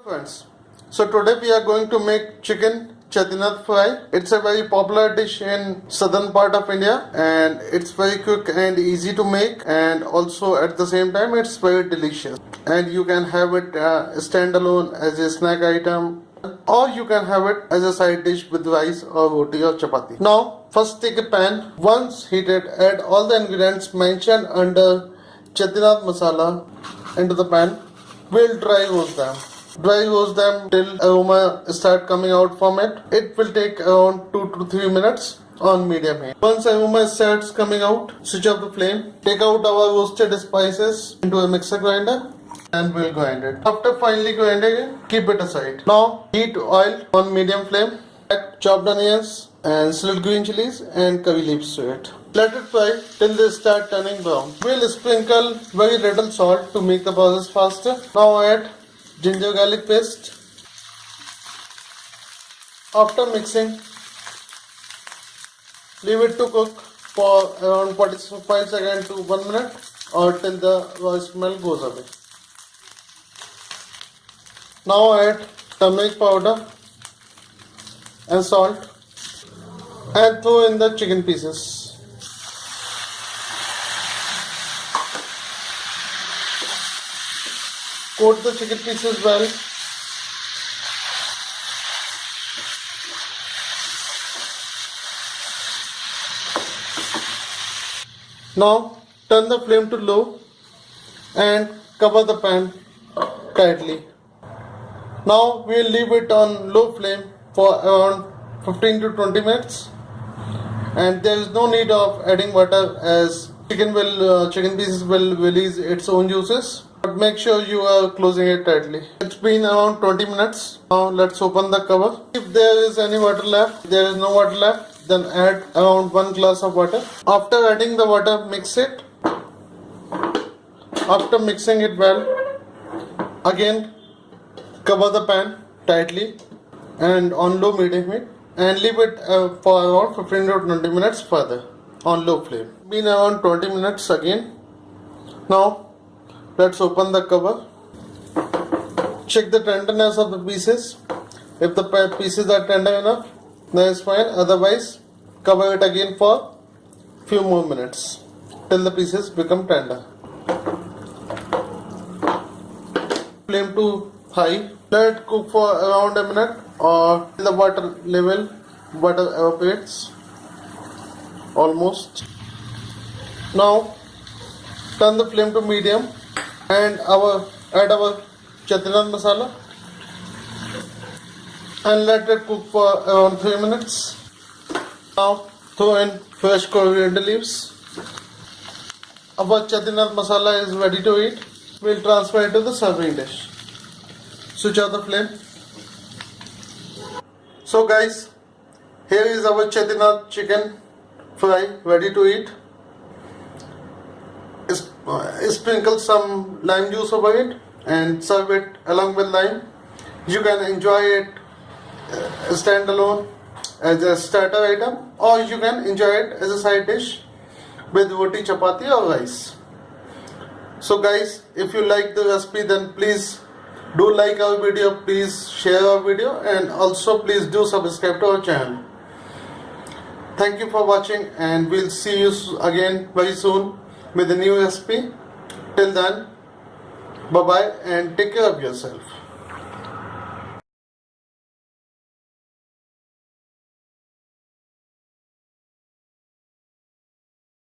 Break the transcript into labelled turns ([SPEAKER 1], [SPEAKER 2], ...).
[SPEAKER 1] Friends, so today we are going to make chicken Chettinad fry. It's a very popular dish in southern part of India and it's very quick and easy to make, and also at the same time it's very delicious, and you can have it standalone as a snack item, or you can have it as a side dish with rice or roti or chapati. Now first take a pan. Once heated, add all the ingredients mentioned under Chettinad masala into the pan. We'll dry roast them. Dry roast them till aroma start coming out from it. It will take around 2 to 3 minutes on medium heat. Once aroma starts coming out, switch off the flame. Take out our roasted spices into a mixer grinder and we'll grind it. After finally grinding it, keep it aside. Now heat oil on medium flame. Add chopped onions and slit green chilies and curry leaves to it. Let it fry till they start turning brown. We'll sprinkle very little salt to make the process faster. Now add ginger garlic paste. After mixing, leave it to cook for around 45 seconds to 1 minute or till the raw smell goes away. Now add turmeric powder and salt and throw in the chicken pieces. Coat the chicken pieces well. Now turn the flame to low and cover the pan tightly. Now we'll leave it on low flame for around 15 to 20 minutes, and there is no need of adding water as chicken pieces will release its own juices. But make sure you are closing it tightly. It's been around 20 minutes. Now let's open the cover. If there is any water left, there is no water left, then add around 1 glass of water. After adding the water, mix it. After mixing it well, again cover the pan tightly and on low medium heat and leave it for around 15 to 20 minutes further on low flame. Been around 20 minutes again. Now let's open the cover. Check the tenderness of the pieces. If the pieces are tender enough, then it's fine. Otherwise, cover it again for few more minutes till the pieces become tender. Flame to high. Let it cook for around a minute or till the water evaporates almost. Now turn the flame to medium and add our Chettinad masala and let it cook for around 3 minutes. Now throw in fresh coriander leaves. Our Chettinad masala is ready to eat. We'll transfer it to the serving dish. Switch off the flame. So guys, here is our Chettinad chicken fry ready to eat. Sprinkle some lime juice over it and serve it along with lime. You can enjoy it standalone as a starter item, or you can enjoy it as a side dish with roti, chapati or rice. So guys, if you like the recipe, then please do like our video, please share our video, and also please do subscribe to our channel. Thank you for watching, and we'll see you again very soon with a new recipe. Till then, bye bye and take care of yourself.